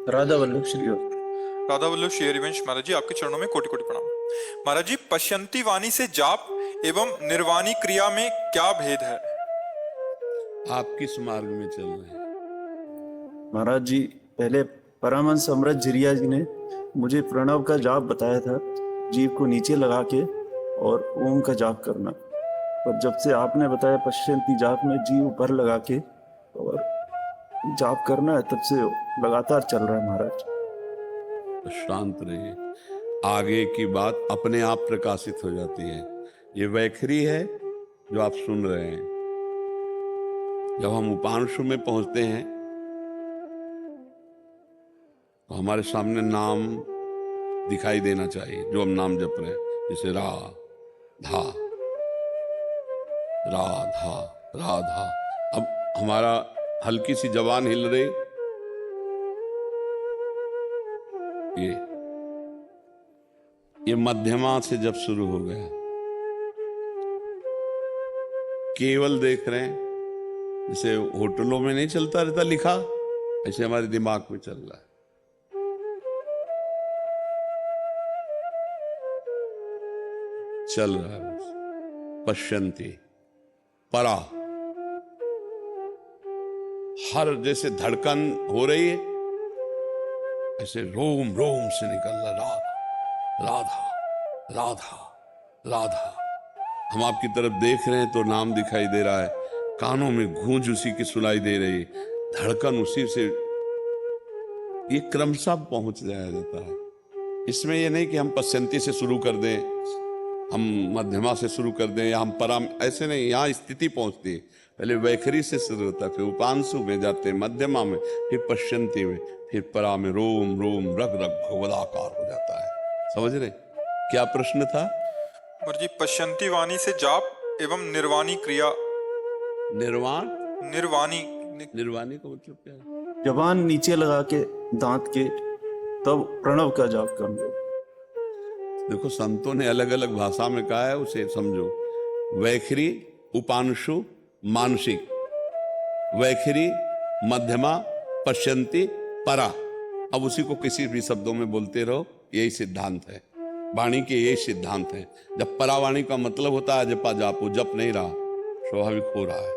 राधा वल्लभ श्री और राधा वल्लभ श्री हरिवंश महाराज जी, आपके चरणों में कोटि कोटि प्रणाम। महाराज जी, पश्यंती वाणी से जाप एवं निर्वाणी क्रिया में क्या भेद है? आप किस मार्ग में चल रहे हैं? महाराज जी, पहले परमहंस अमृत झिरिया जी ने मुझे प्रणव का जाप बताया था, जीव को नीचे लगा के और ओम का जाप करना। पर जब से आपने बताया पश्यंती जाप में जीव ऊपर लगा के और जाप करना है, तब से लगातार चल रहा है महाराज। तो शांत रहिए, आगे की बात अपने आप प्रकाशित हो जाती है। ये वैखरी है जो आप सुन रहे हैं। जब हम उपांशु में पहुंचते हैं तो हमारे सामने नाम दिखाई देना चाहिए, जो हम नाम जप रहे हैं, जैसे राधा राधा राधा। अब हमारा हल्की सी जबान हिल रही, ये मध्यमा से जब शुरू हो गया, केवल देख रहे हैं, जैसे होटलों में नहीं चलता रहता लिखा, ऐसे हमारे दिमाग में चल रहा है। चल रहा है बस। पश्यंती परा, हर जैसे धड़कन हो रही है, ऐसे रोम रोम से निकल रहा राधा राधा राधा राधा। हम आपकी तरफ देख रहे हैं तो नाम दिखाई दे रहा है, कानों में गूंज उसी की सुनाई दे रही, धड़कन उसी से, ये क्रमशः पहुंच जाया जाता है। इसमें यह नहीं कि हम पश्यंती से शुरू कर दें, हम मध्यमा से शुरू कर दें या हम पराम, ऐसे नहीं। यहाँ स्थिति पहुंचती है, पहले वैखरी से शुरू होता है, फिर उपांशु में जाते हैं, मध्यमा में, फिर पश्यंती में, फिर परा में रोम रोम रग रग भगवदाकार हो जाता है। समझ रहे? क्या प्रश्न था? महाराज जी, पश्यंती वाणी से जाप एवं निर्वाणी क्रिया। निर्वाण, निर्वाणी निर्वाणी का मतलब क्या है? जबान नीचे लगा के दांत के, तब प्रणव का जाप करना। देखो, संतों ने अलग अलग भाषा में कहा है, उसे समझो। वैखरी, उपांशु, मानसिक। वैखरी, मध्यमा, पश्यंती, परा। अब उसी को किसी भी शब्दों में बोलते रहो, यही सिद्धांत है वाणी के, यही सिद्धांत है। जब परावाणी का मतलब होता है जपा जापो, जप नहीं रहा, स्वाभाविक हो रहा है,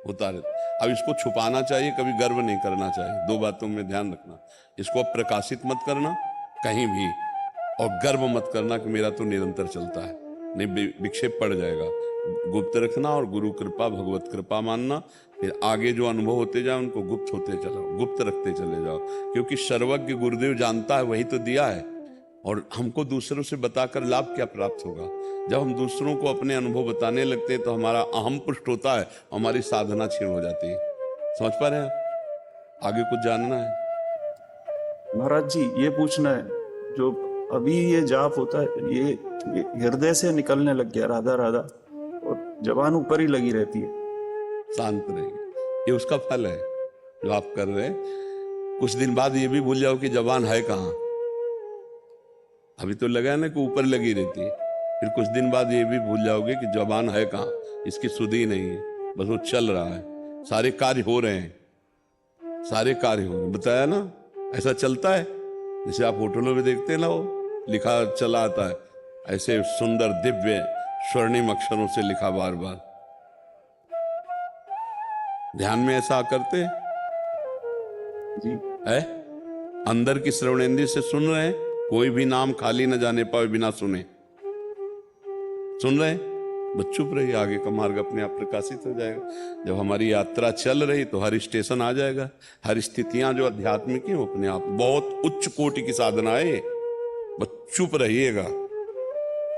होता रहता। अब इसको छुपाना चाहिए, कभी गर्व नहीं करना चाहिए। दो बातों में ध्यान रखना, इसको प्रकाशित मत करना कहीं भी, और गर्व मत करना कि मेरा तो निरंतर चलता है, नहीं, विक्षेप पड़ जाएगा। गुप्त रखना और गुरु कृपा, भगवत कृपा मानना। फिर आगे जो अनुभव होते जाए उनको गुप्त होते चलो, गुप्त रखते चले जाओ, क्योंकि सर्वज्ञ गुरुदेव जानता है, वही तो दिया है। और हमको दूसरों से बताकर लाभ क्या प्राप्त होगा? जब हम दूसरों को अपने अनुभव बताने लगते हैं तो हमारा अहम पुष्ट होता है, हमारी साधना क्षीण हो जाती है। समझ पा रहे हैं आप? आगे कुछ जानना है? महाराज जी, ये पूछना है, जो अभी ये जाप होता है, ये हृदय से निकलने लग गया राधा राधा, और जबान ऊपर ही लगी रहती है। शांत रहिए, ये उसका फल है जो आप कर रहे हैं। कुछ दिन बाद ये भी भूल जाओ कि जबान है कहाँ। अभी तो लगा ना कि ऊपर लगी रहती है, फिर कुछ दिन बाद ये भी भूल जाओगे कि जबान है कहाँ, इसकी सुधि नहीं है, बस वो चल रहा है। सारे कार्य हो रहे हैं, सारे कार्य हो रहे हैं। बताया ना, ऐसा चलता है। जैसे आप होटलों में देखते हैं ना, वो लिखा चला आता है, ऐसे सुंदर दिव्य स्वर्णिम अक्षरों से लिखा बार बार। ध्यान में ऐसा करते जी है, अंदर की श्रवणेंद्रिय से सुन रहे हैं, कोई भी नाम खाली न जाने पाए बिना सुने। सुन रहे हैं, बस चुप रहिए, आगे का मार्ग अपने आप प्रकाशित हो जाएगा। जब हमारी यात्रा चल रही तो हर स्टेशन आ जाएगा, हर स्थितियां जो आध्यात्मिक है अपने आप, बहुत उच्च कोटि की साधना है ये। बस चुप रहिएगा,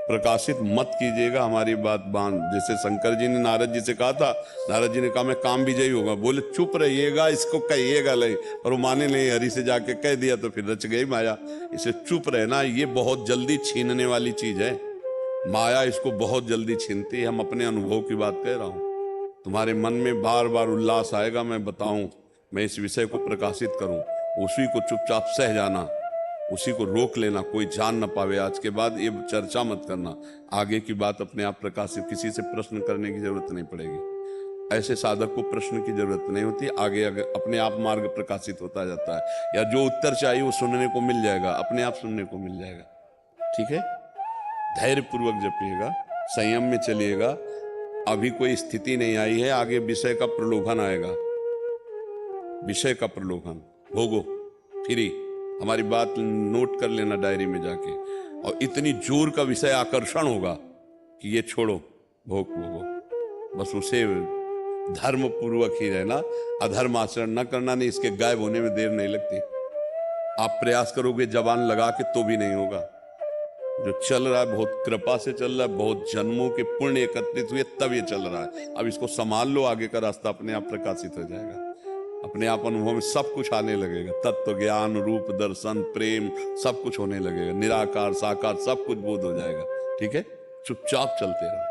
प्रकाशित मत कीजिएगा हमारी बात बांध। जैसे शंकर जी ने नारद जी से कहा था, नारद जी ने कहा मैं काम विजयी होगा, बोले चुप रहिएगा, इसको कहिएगा नहीं, और वो माने नहीं, हरि से जाके कह दिया तो फिर रच गई माया। इसे चुप रहना, ये बहुत जल्दी छीनने वाली चीज है। माया इसको बहुत जल्दी छीनती है। हम अपने अनुभव की बात कह रहा हूं, तुम्हारे मन में बार बार उल्लास आएगा, मैं बताऊं, मैं इस विषय को प्रकाशित करूं, उसी को चुपचाप सह जाना, उसी को रोक लेना, कोई जान न पावे। आज के बाद ये चर्चा मत करना, आगे की बात अपने आप प्रकाशित, किसी से प्रश्न करने की जरूरत नहीं पड़ेगी। ऐसे साधक को प्रश्न की जरूरत नहीं होती, आगे आगे अपने आप मार्ग प्रकाशित होता जाता है, या जो उत्तर चाहिए वो सुनने को मिल जाएगा, अपने आप सुनने को मिल जाएगा। ठीक है, धैर्य पूर्वक जपिएगा, संयम में चलिएगा। अभी कोई स्थिति नहीं आई है, आगे विषय का प्रलोभन आएगा, विषय का प्रलोभन भोगो फ्री। हमारी बात नोट कर लेना डायरी में जाके, और इतनी जोर का विषय आकर्षण होगा कि ये छोड़ो, भोग भोगो, बस उसे धर्म पूर्वक ही रहना, अधर्म आचरण न करना। नहीं, इसके गायब होने में देर नहीं लगती। आप प्रयास करोगे जबान लगा के तो भी नहीं होगा। जो चल रहा है बहुत कृपा से चल रहा है, बहुत जन्मों के पुण्य एकत्रित हुए तब ये चल रहा है। अब इसको संभाल लो, आगे का रास्ता अपने आप प्रकाशित हो जाएगा, अपने आप अनुभव में सब कुछ आने लगेगा। तत्व ज्ञान, रूप दर्शन, प्रेम सब कुछ होने लगेगा, निराकार साकार सब कुछ बोध हो जाएगा। ठीक है, चुपचाप चलते रहो।